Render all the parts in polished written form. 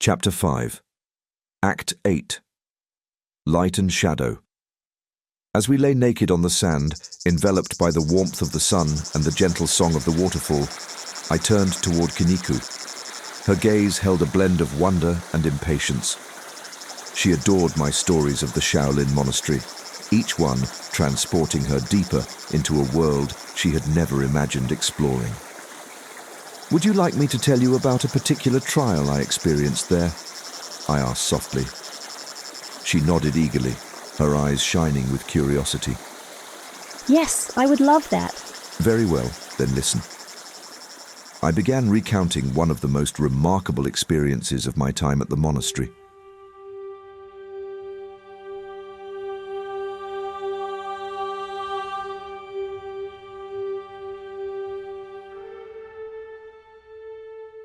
Chapter 5. Act 8. Light and Shadow. As we lay naked on the sand, enveloped by the warmth of the sun and the gentle song of the waterfall, I turned toward Kiniku. Her gaze held a blend of wonder and impatience. She adored my stories of the Shaolin monastery, each one transporting her deeper into a world she had never imagined exploring. "Would you like me to tell you about a particular trial I experienced there?" I asked softly. She nodded eagerly, her eyes shining with curiosity. "Yes, I would love that." "Very well, then listen." I began recounting one of the most remarkable experiences of my time at the monastery.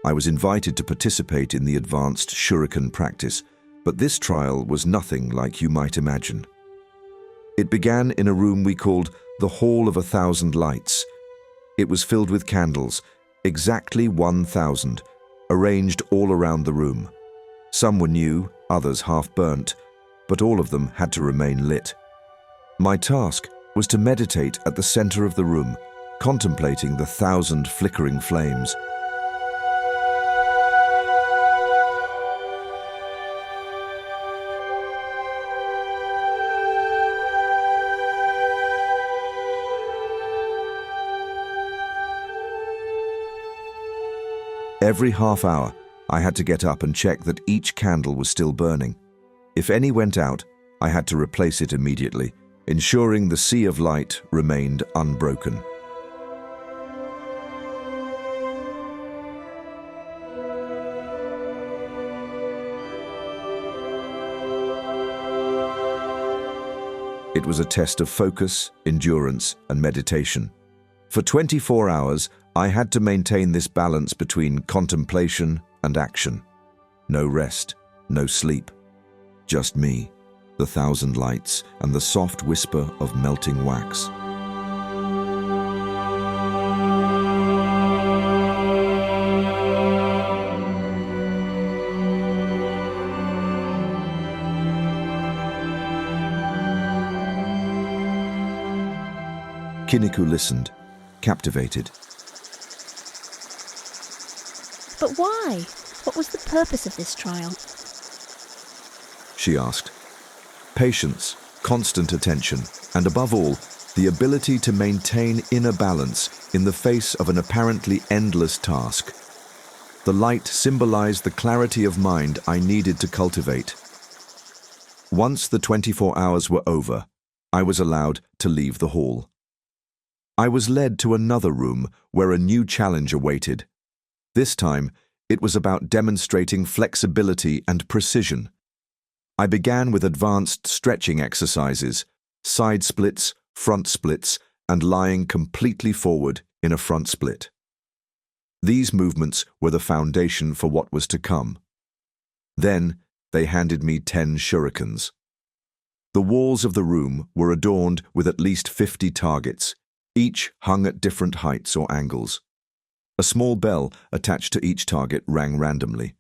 I was invited to participate in the advanced shuriken practice, but this trial was nothing like you might imagine. It began in a room we called the Hall of 1,000 Lights. It was filled with candles, exactly 1,000, arranged all around the room. Some were new, others half-burnt, but all of them had to remain lit. My task was to meditate at the center of the room, contemplating the 1,000 flickering flames. Every half hour, I had to get up and check that each candle was still burning. If any went out, I had to replace it immediately, ensuring the sea of light remained unbroken. It was a test of focus, endurance, and meditation. For 24 hours, I had to maintain this balance between contemplation and action. No rest, no sleep. Just me, the 1,000 lights, and the soft whisper of melting wax. Kiniku listened, captivated. "But why? What was the purpose of this trial?" She asked. "Patience, constant attention, and above all, the ability to maintain inner balance in the face of an apparently endless task. The light symbolized the clarity of mind I needed to cultivate. Once the 24 hours were over, I was allowed to leave the hall. I was led to another room where a new challenge awaited. This time, it was about demonstrating flexibility and precision. I began with advanced stretching exercises, side splits, front splits, and lying completely forward in a front split. These movements were the foundation for what was to come. Then, they handed me 10 shurikens. The walls of the room were adorned with at least 50 targets, each hung at different heights or angles. A small bell attached to each target rang randomly.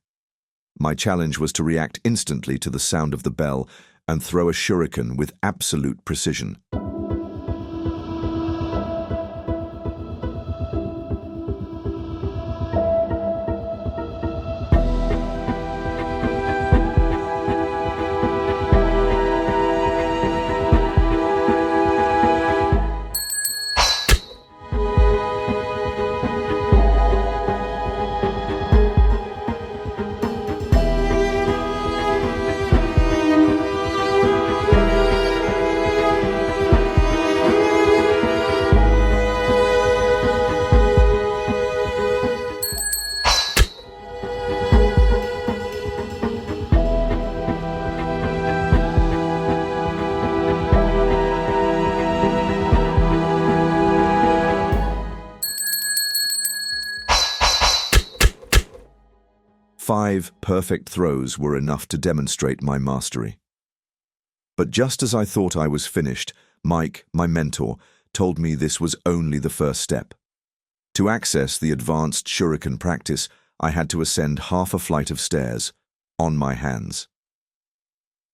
My challenge was to react instantly to the sound of the bell and throw a shuriken with absolute precision. Five perfect throws were enough to demonstrate my mastery. But just as I thought I was finished, Mike, my mentor, told me this was only the first step. To access the advanced shuriken practice, I had to ascend half a flight of stairs, on my hands.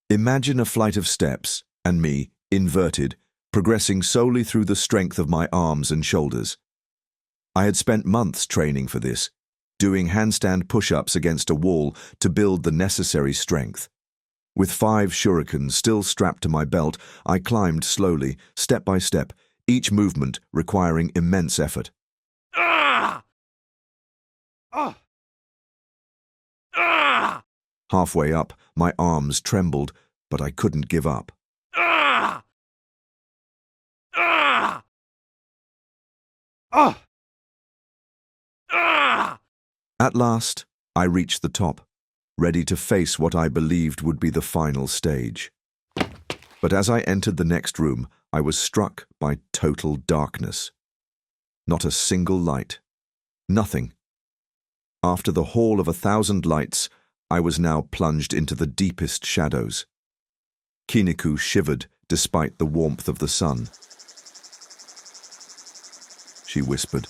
Imagine a flight of steps, and me, inverted, progressing solely through the strength of my arms and shoulders. I had spent months training for this, doing handstand push-ups against a wall to build the necessary strength. With 5 shurikens still strapped to my belt, I climbed slowly, step by step, each movement requiring immense effort. Ah! Ah! Ah! Halfway up, my arms trembled, but I couldn't give up. Ah! Ah! Ah! Ah! At last, I reached the top, ready to face what I believed would be the final stage. But as I entered the next room, I was struck by total darkness. Not a single light. Nothing. After the hall of 1,000 lights, I was now plunged into the deepest shadows. Kiniku shivered despite the warmth of the sun. She whispered.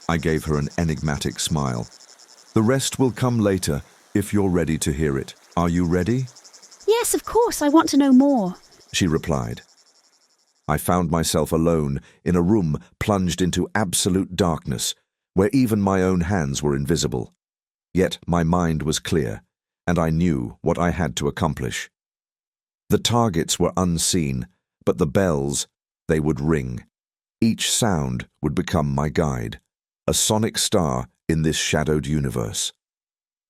I gave her an enigmatic smile. The rest will come later, if you're ready to hear it. Are you ready? Yes, of course, I want to know more. She replied. I found myself alone in a room plunged into absolute darkness, where even my own hands were invisible. Yet my mind was clear, and I knew what I had to accomplish. The targets were unseen, but the bells, they would ring. Each sound would become my guide, a sonic star in this shadowed universe.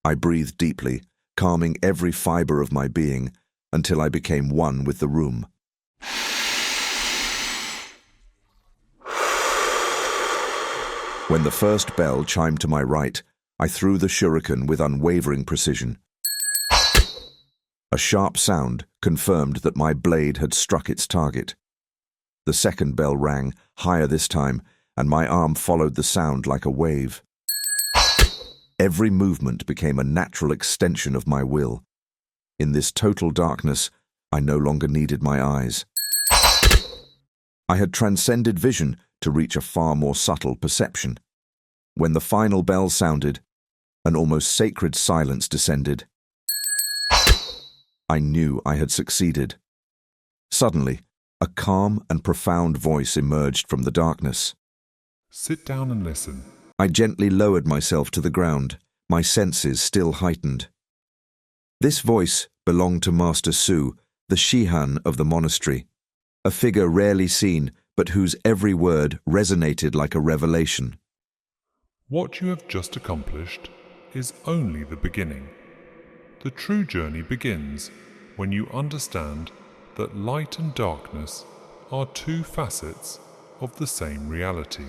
I breathed deeply, calming every fiber of my being, until I became one with the room. When the first bell chimed to my right, I threw the shuriken with unwavering precision. A sharp sound confirmed that my blade had struck its target. The second bell rang, higher this time, and my arm followed the sound like a wave. Every movement became a natural extension of my will. In this total darkness, I no longer needed my eyes. I had transcended vision to reach a far more subtle perception. When the final bell sounded, an almost sacred silence descended. I knew I had succeeded. Suddenly, a calm and profound voice emerged from the darkness. Sit down and listen. I gently lowered myself to the ground, my senses still heightened. This voice belonged to Master Su, the Shihan of the monastery, a figure rarely seen, but whose every word resonated like a revelation. What you have just accomplished is only the beginning. The true journey begins when you understand that light and darkness are 2 facets of the same reality.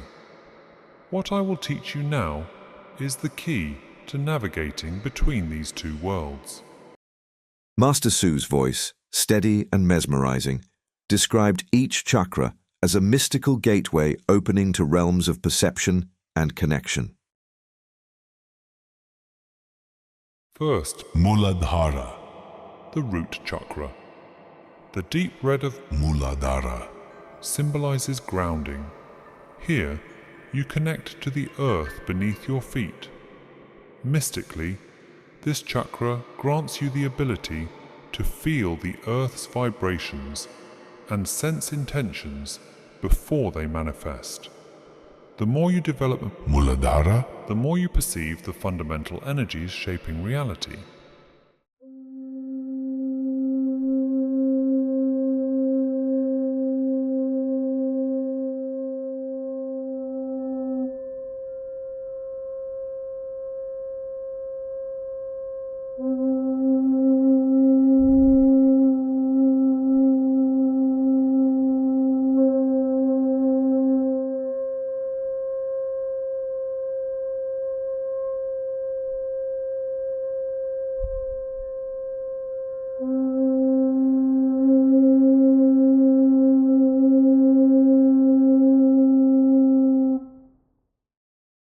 What I will teach you now is the key to navigating between these 2 worlds. Master Su's voice, steady and mesmerizing, described each chakra as a mystical gateway opening to realms of perception and connection. First, Muladhara, the root chakra. The deep red of Muladhara, symbolizes grounding. Here, you connect to the earth beneath your feet. Mystically, this chakra grants you the ability to feel the earth's vibrations and sense intentions before they manifest. The more you develop, Muladhara, the more you perceive the fundamental energies shaping reality.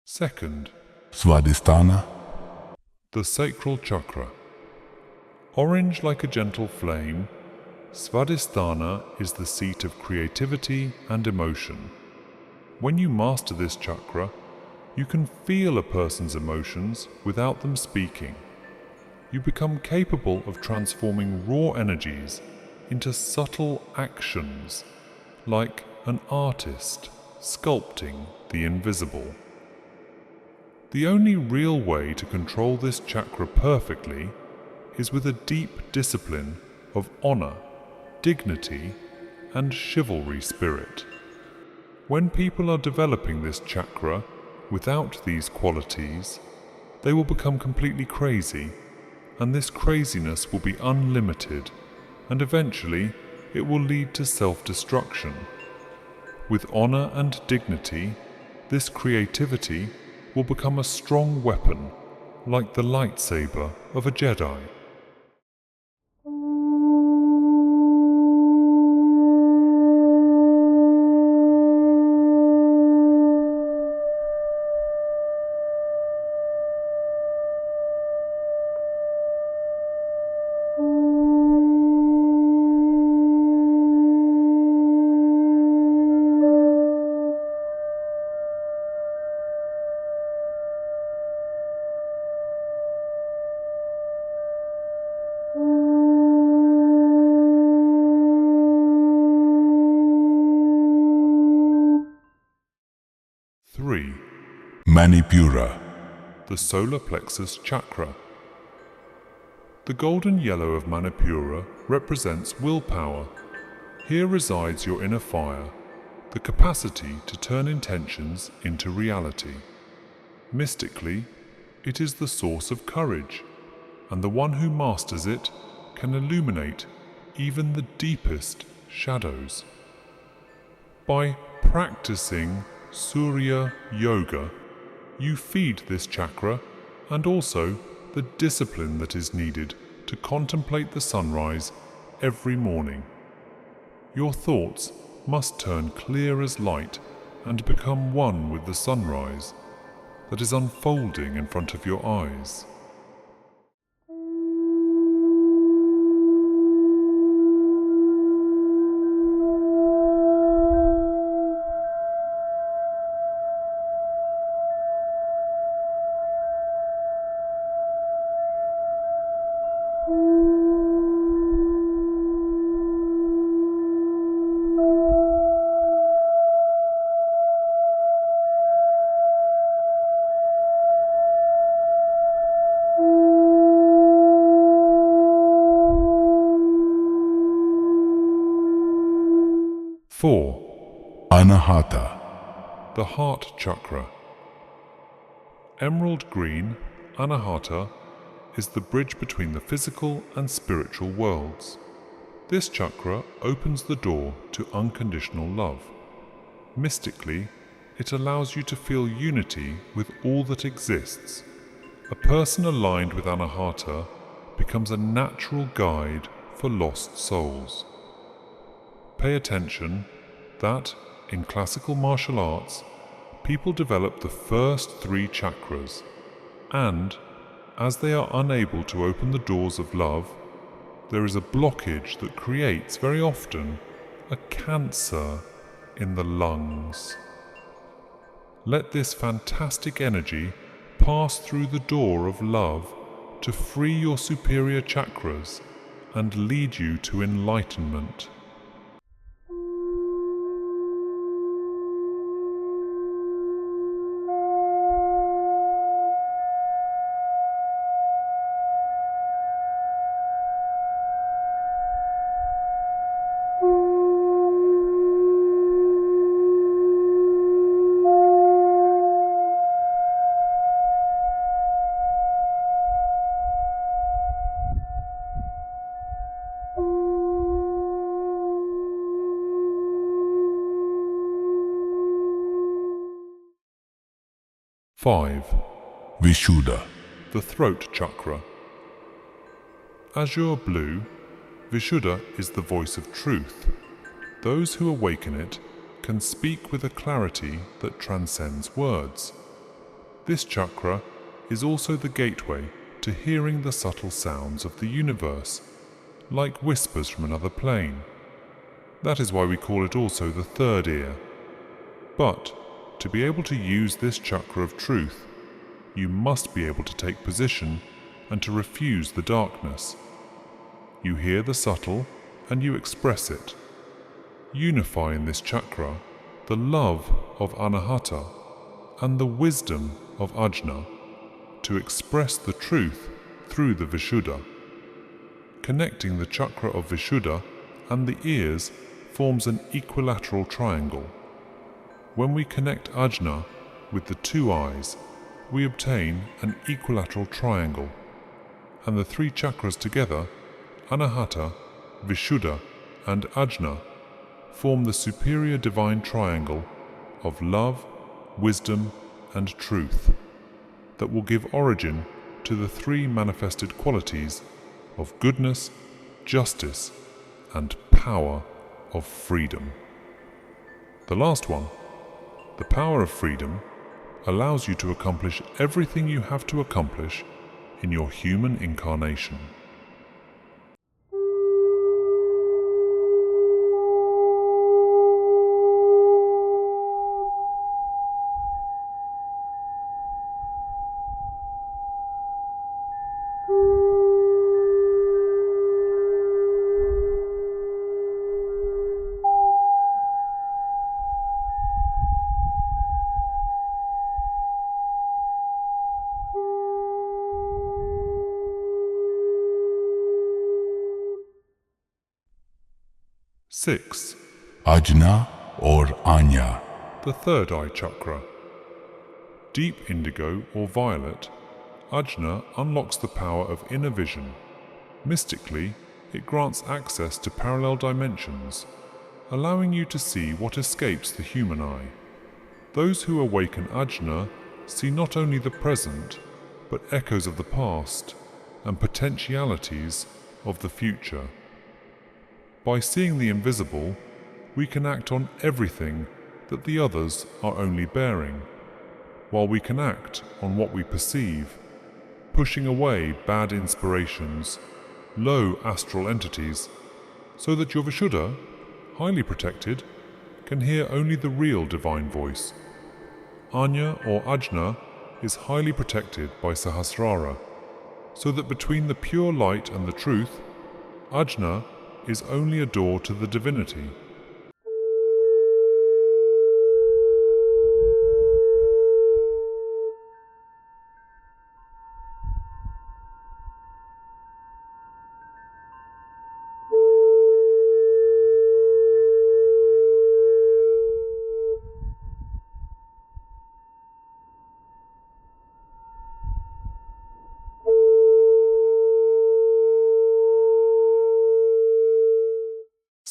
Second, Svadhisthana, the sacral chakra. Orange like a gentle flame, Svadhisthana is the seat of creativity and emotion. When you master this chakra, you can feel a person's emotions without them speaking. you become capable of transforming raw energies into subtle actions, like an artist sculpting the invisible. The only real way to control this chakra perfectly is with a deep discipline of honor, dignity, and chivalry spirit. When people are developing this chakra without these qualities, they will become completely crazy, and this craziness will be unlimited, and eventually it will lead to self-destruction. With honor and dignity, this creativity will become a strong weapon, like the lightsaber of a Jedi. Manipura. The solar plexus chakra. The golden yellow of Manipura represents willpower. Here resides your inner fire, the capacity to turn intentions into reality. Mystically, it is the source of courage, and the one who masters it can illuminate even the deepest shadows. By practicing Surya Yoga, you feed this chakra and also the discipline that is needed to contemplate the sunrise every morning. Your thoughts must turn clear as light and become one with the sunrise that is unfolding in front of your eyes. Anahata. The heart chakra. Emerald green, Anahata, is the bridge between the physical and spiritual worlds. This chakra opens the door to unconditional love. Mystically, it allows you to feel unity with all that exists. A person aligned with Anahata becomes a natural guide for lost souls. Pay attention that, in classical martial arts, people develop the first 3 chakras, and, as they are unable to open the doors of love, there is a blockage that creates, very often, a cancer in the lungs. Let this fantastic energy pass through the door of love to free your superior chakras and lead you to enlightenment. Vishuddha. The throat chakra. Azure blue, Vishuddha is the voice of truth. Those who awaken it can speak with a clarity that transcends words. This chakra is also the gateway to hearing the subtle sounds of the universe, like whispers from another plane. That is why we call it also the third ear. But to be able to use this chakra of truth, you must be able to take position and to refuse the darkness. You hear the subtle and you express it. Unify in this chakra the love of Anahata and the wisdom of Ajna to express the truth through the Vishuddha. Connecting the chakra of Vishuddha and the ears forms an equilateral triangle. When we connect Ajna with the two eyes, we obtain an equilateral triangle, and the three chakras together, Anahata, Vishuddha, and Ajna, form the superior divine triangle of love, wisdom, and truth that will give origin to the three manifested qualities of goodness, justice, and power of freedom. The last one, the power of freedom, allows you to accomplish everything you have to accomplish in your human incarnation. Six, Ajna or Anya. the third eye chakra. Deep indigo or violet, Ajna unlocks the power of inner vision. Mystically, it grants access to parallel dimensions, allowing you to see what escapes the human eye. Those who awaken Ajna see not only the present, but echoes of the past and potentialities of the future. By seeing the invisible, we can act on everything that the others are only bearing, while we can act on what we perceive, pushing away bad inspirations, low astral entities, so that your Vishuddha, highly protected, can hear only the real divine voice. Anya or Ajna is highly protected by Sahasrara, so that between the pure light and the truth, Ajna is only a door to the divinity.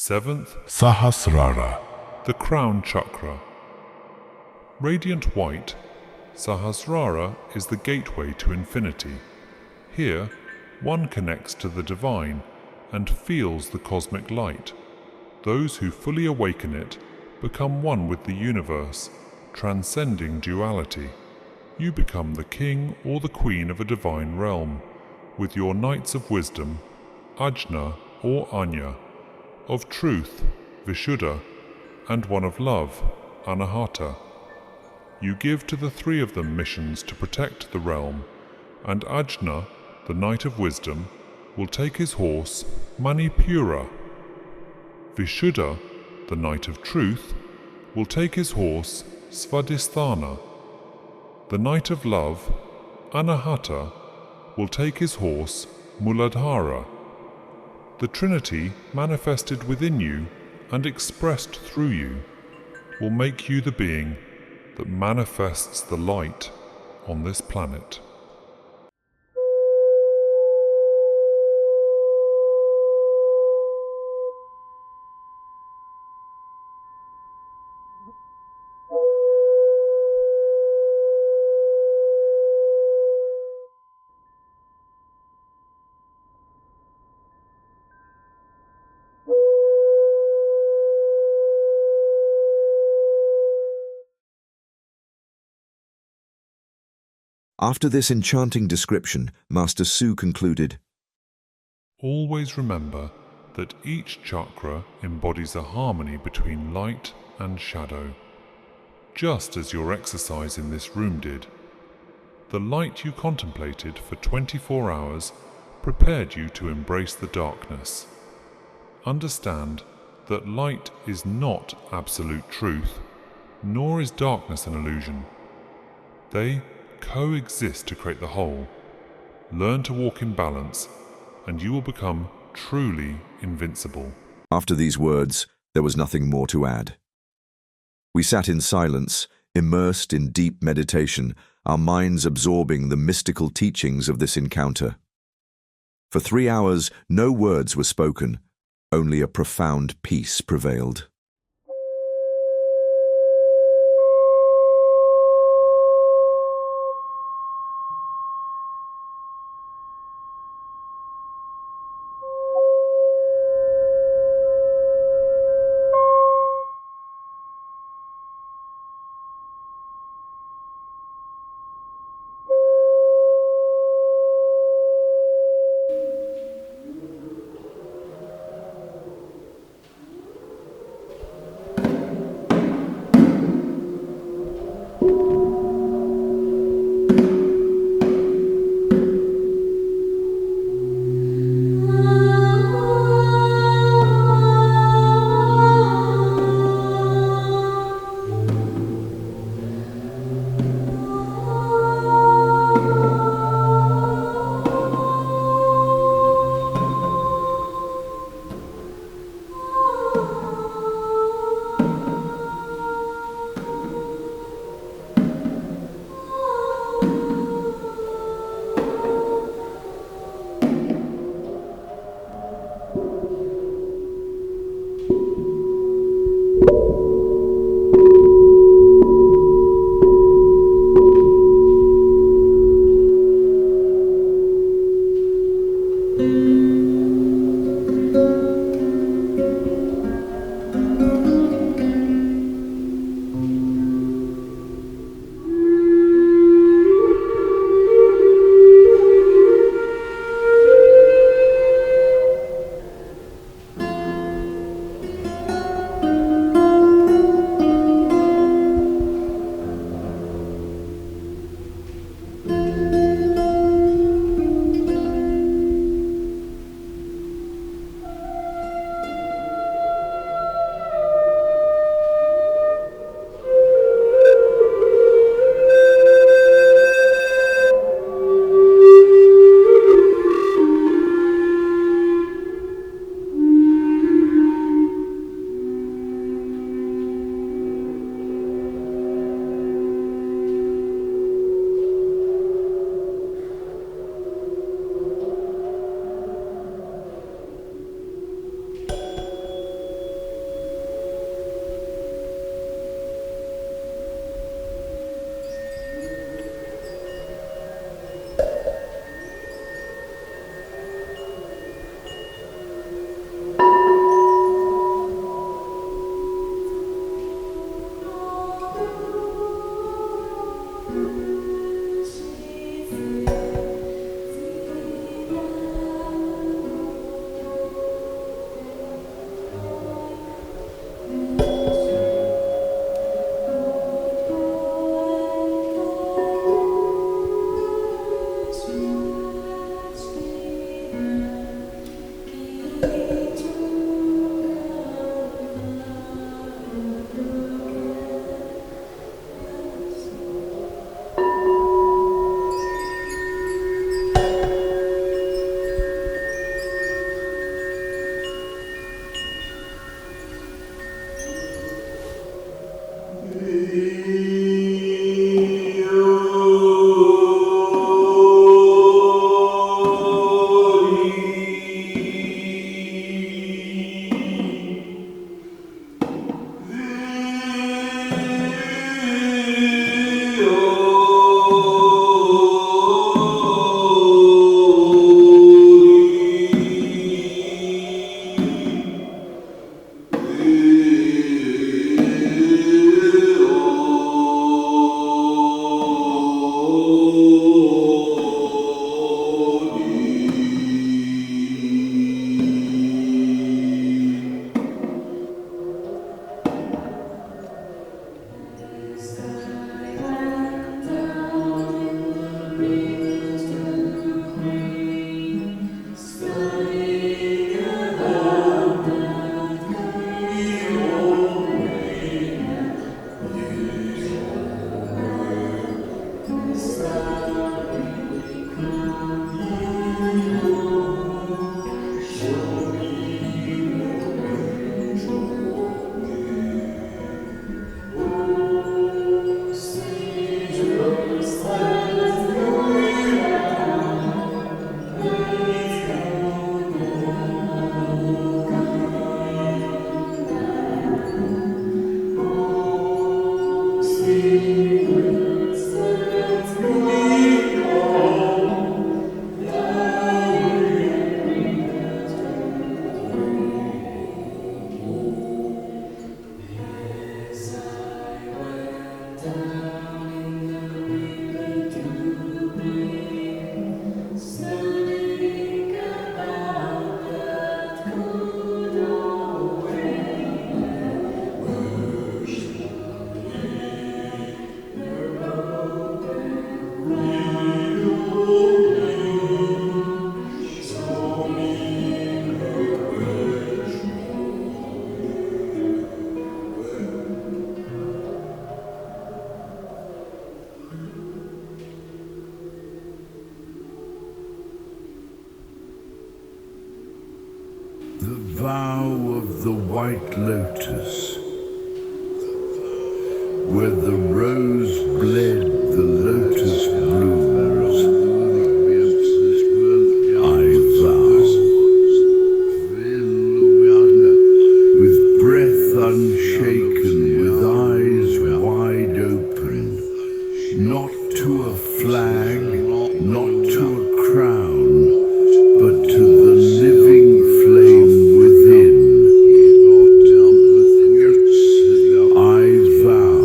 Seventh, Sahasrara. the crown chakra. Radiant white, Sahasrara is the gateway to infinity. Here, one connects to the divine and feels the cosmic light. Those who fully awaken it become one with the universe, transcending duality. You become the king or the queen of a divine realm, with your knights of wisdom, Ajna or Anya, of truth, Vishuddha, and one of love, Anahata. You give to the three of them missions to protect the realm, and Ajna, the Knight of Wisdom, will take his horse, Manipura. Vishuddha, the Knight of Truth, will take his horse, Svadhisthana. The Knight of Love, Anahata, will take his horse, Muladhara. The Trinity manifested within you and expressed through you will make you the being that manifests the light on this planet. After this enchanting description, Master Su concluded, Always remember that each chakra embodies a harmony between light and shadow, just as your exercise in this room did. The light you contemplated for 24 hours prepared you to embrace the darkness. Understand that light is not absolute truth, nor is darkness an illusion. They coexist to create the whole. Learn to walk in balance, and you will become truly invincible. After these words, there was nothing more to add. We sat in silence, immersed in deep meditation, our minds absorbing the mystical teachings of this encounter. For 3 hours, no words were spoken, only a profound peace prevailed. vow of the white lotus, where the rose bled the lotus blooms. I vow, with breath unshaken, with eyes wide open, not to a flag, not to a crown, but to the living flame within. I vow,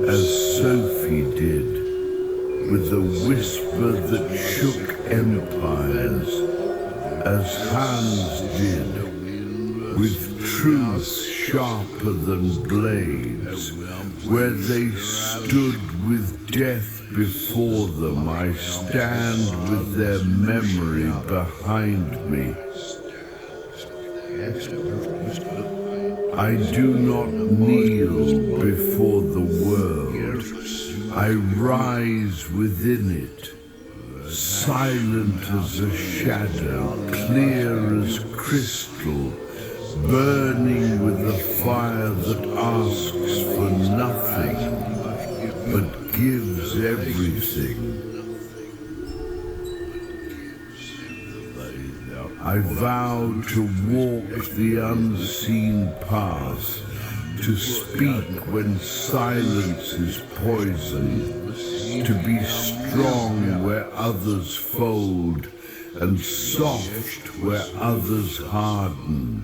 as Sophie did, with the whisper that shook empires, as Hans did, with truth sharper than blades, where they stood with death before them, I stand with their memory behind me. I do not kneel before the world. I rise within it, silent as a shadow, clear as crystal, burning with a fire that asks for nothing, but gives everything. I vow to walk the unseen path, to speak when silence is poison, to be strong where others fold, and soft where others harden.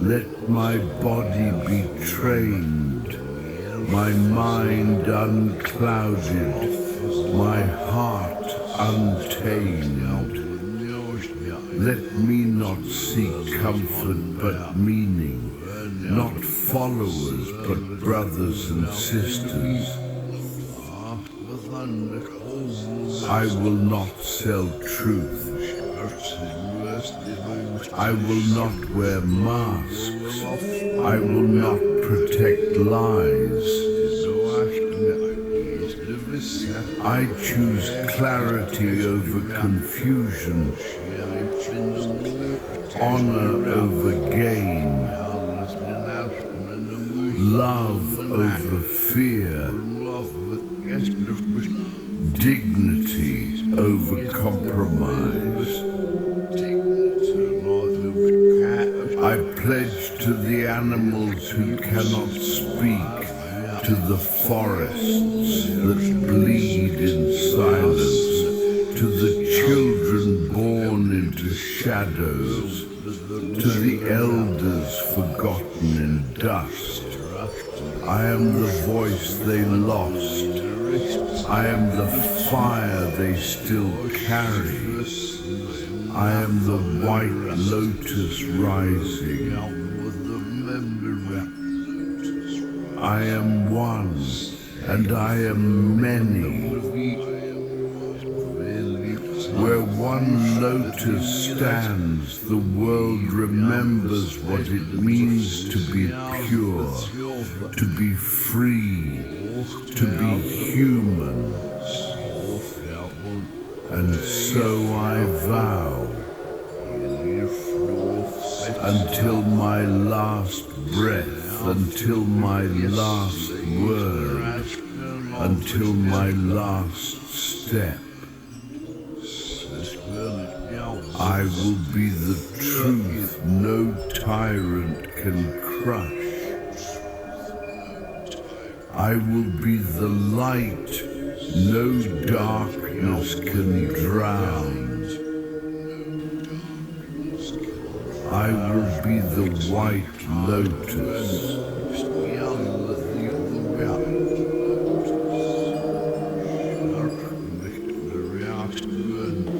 Let my body be trained, my mind unclouded, my heart untamed. Let me not seek comfort but meaning, not followers but brothers and sisters. I will not sell truth. I will not wear masks. I will not protect lies. I choose clarity over confusion, honor over gain, love over fear, dignity over compromise. I pledge to the animals who cannot speak, to the forests that bleed in silence, to the children born into shadows, to the elders forgotten in dust. I am the voice they lost. I am the fire they still carry. I am the white lotus rising. I am one, and I am many. Where one lotus stands, the world remembers what it means to be pure, to be free, to be human. And so I vow, until my last breath, until my last word, until my last step, I will be the truth no tyrant can crush. I will be the light no darkness can drown. I will be the white lotus.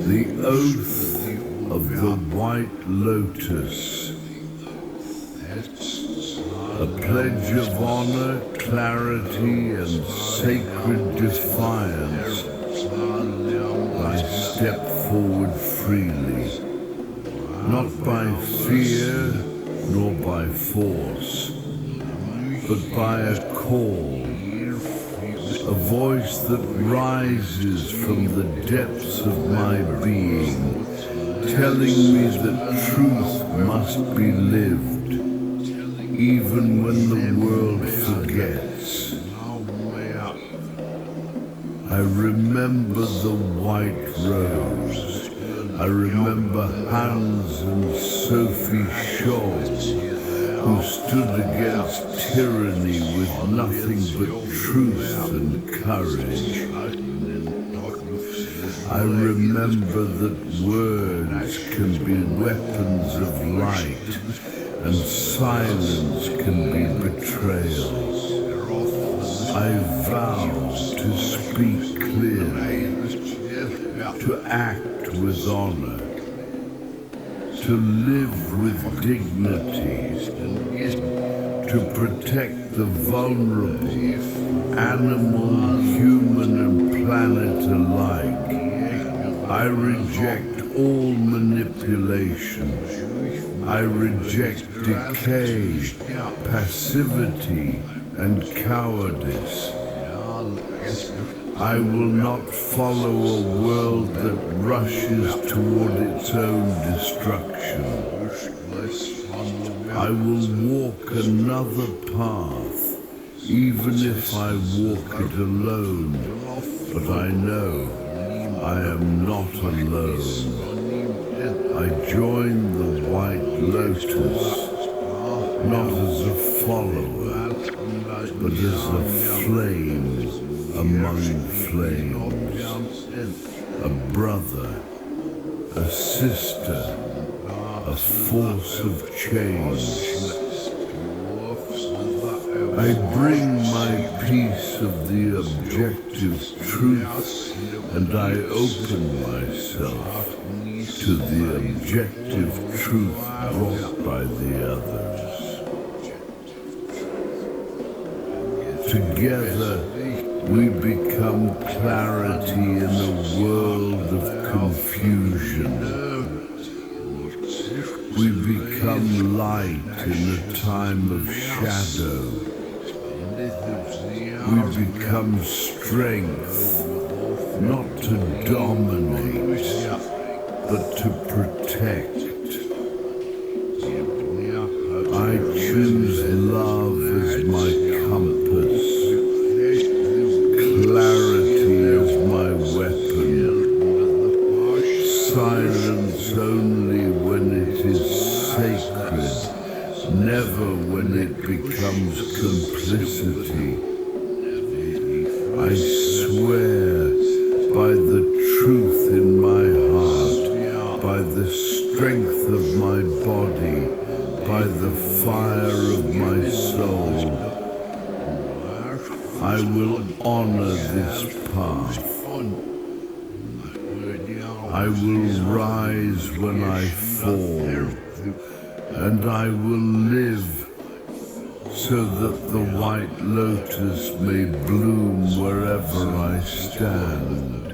The oath of the white lotus. A pledge of honor, clarity, and sacred defiance. I step forward freely, not by fear nor by force, but by a call, a voice that rises from the depths of my being, telling me that truth must be lived, even when the world forgets. I remember the white rose. I remember Hans and Sophie Scholl, who stood against tyranny with nothing but truth and courage. I remember that words can be weapons of light, and silence can be betrayal. I vow to speak clearly, to act with honor, to live with dignity, to protect the vulnerable, animal, human, and planet alike. I reject all manipulation. I reject decay, passivity, and cowardice. I will not follow a world that rushes toward its own destruction. I will walk another path, even if I walk it alone, but I know I am not alone. I join the White Lotus, not as a follower, but as a flame among flames, a brother, a sister, a force of change. I bring my piece of the objective truth, and I open myself to the objective truth brought by the others. Together, we become clarity in a world of confusion. We become light in a time of shadow. We become strength, not to dominate, but to protect. I choose love as my compass, clarity as my weapon, silence only when it is sacred, never when it becomes complicity. I swear by the truth in my heart, by the strength of my body, by the fire of my soul, I will honor this path. I will rise when I fall, and I will live so that the white lotus may bloom wherever I stand.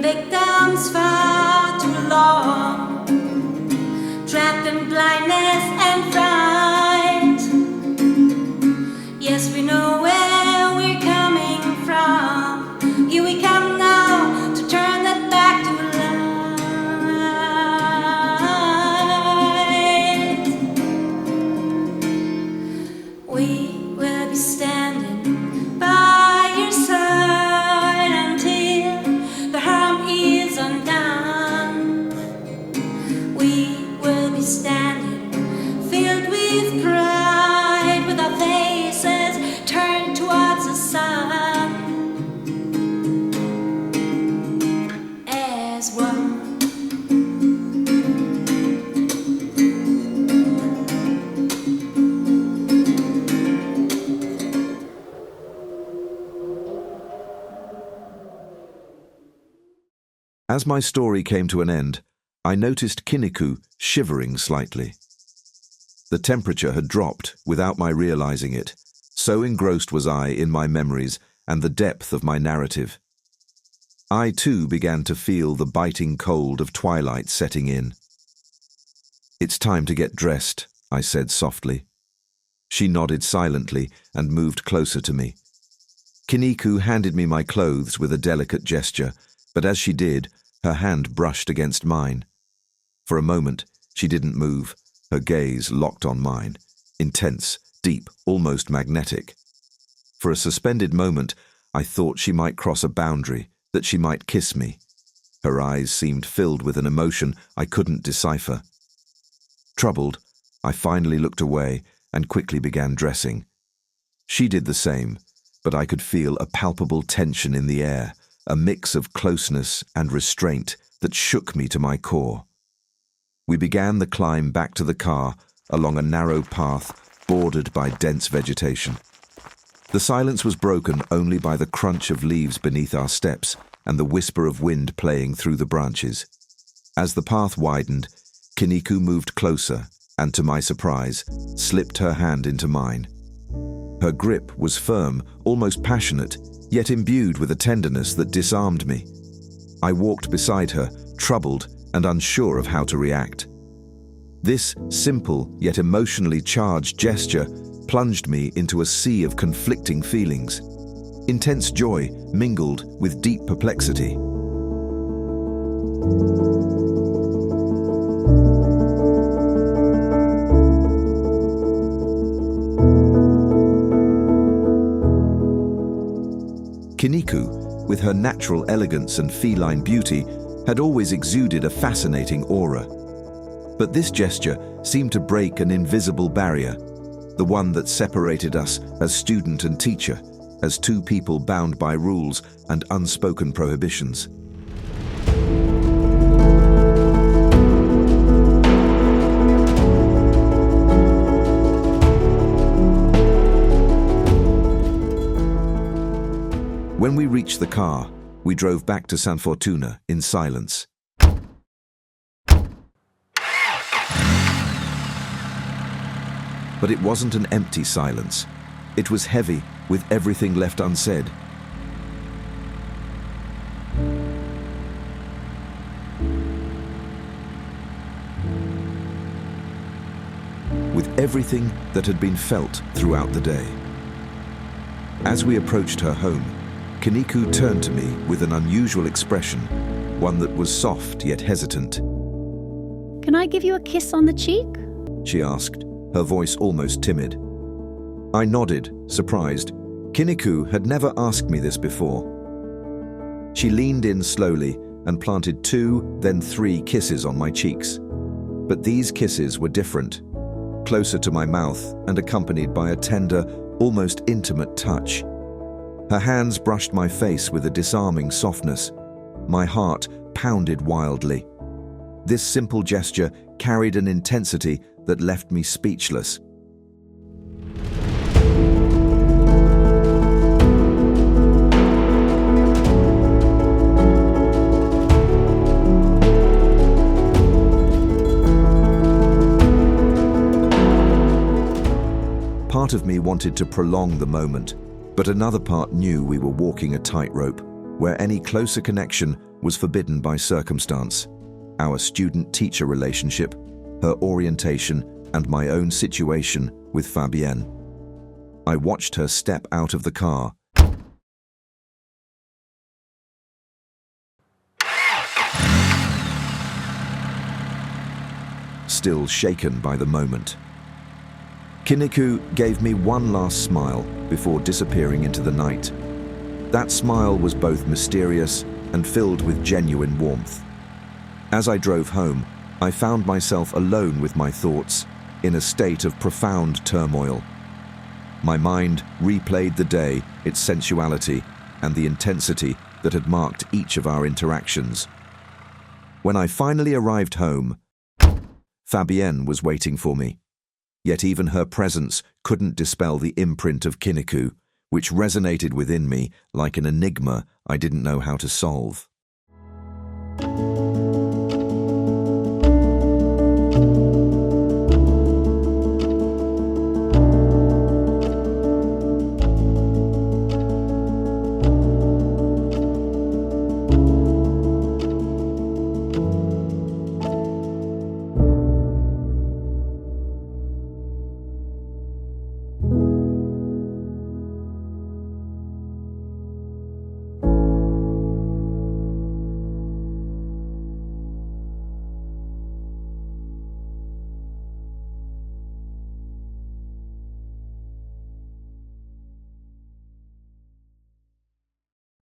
been victims far too long, trapped in blindness and fright. Yes, we know where we're coming from. Here we come now to turn that back to light. We will be standing by your side until the harm is undone. We will be standing filled with pride, with our faces turned towards the sun, as one. As my story came to an end, I noticed Kiniku shivering slightly. The temperature had dropped without my realizing it, so engrossed was I in my memories and the depth of my narrative. I too began to feel the biting cold of twilight setting in. "It's time to get dressed," I said softly. She nodded silently and moved closer to me. Kiniku handed me my clothes with a delicate gesture, but as she did, her hand brushed against mine. For a moment, she didn't move, her gaze locked on mine, intense, deep, almost magnetic. For a suspended moment, I thought she might cross a boundary, that she might kiss me. Her eyes seemed filled with an emotion I couldn't decipher. Troubled, I finally looked away and quickly began dressing. She did the same, but I could feel a palpable tension in the air, a mix of closeness and restraint that shook me to my core. We began the climb back to the car along a narrow path bordered by dense vegetation. The silence was broken only by the crunch of leaves beneath our steps and the whisper of wind playing through the branches. As the path widened, Kiniku moved closer and, to my surprise, slipped her hand into mine. Her grip was firm, almost passionate, yet imbued with a tenderness that disarmed me. I walked beside her, troubled and unsure of how to react. This simple yet emotionally charged gesture plunged me into a sea of conflicting feelings. Intense joy mingled with deep perplexity. Kiniku, with her natural elegance and feline beauty, had always exuded a fascinating aura. But this gesture seemed to break an invisible barrier, the one that separated us as student and teacher, as two people bound by rules and unspoken prohibitions. When we reached the car, we drove back to San Fortuna in silence. But it wasn't an empty silence. It was heavy, with everything left unsaid. With everything that had been felt throughout the day. As we approached her home, Kiniku turned to me with an unusual expression, one that was soft yet hesitant. "Can I give you a kiss on the cheek?" she asked, her voice almost timid. I nodded, surprised. Kiniku had never asked me this before. She leaned in slowly and planted 2, then 3 kisses on my cheeks. But these kisses were different, closer to my mouth and accompanied by a tender, almost intimate touch. Her hands brushed my face with a disarming softness. My heart pounded wildly. This simple gesture carried an intensity that left me speechless. Part of me wanted to prolong the moment, but another part knew we were walking a tightrope, where any closer connection was forbidden by circumstance, our student-teacher relationship, her orientation, and my own situation with Fabienne. I watched her step out of the car. Still shaken by the moment. Kiniku gave me one last smile before disappearing into the night. That smile was both mysterious and filled with genuine warmth. As I drove home, I found myself alone with my thoughts, in a state of profound turmoil. My mind replayed the day, its sensuality, and the intensity that had marked each of our interactions. When I finally arrived home, Fabienne was waiting for me. Yet even her presence couldn't dispel the imprint of Kiniku, which resonated within me like an enigma I didn't know how to solve.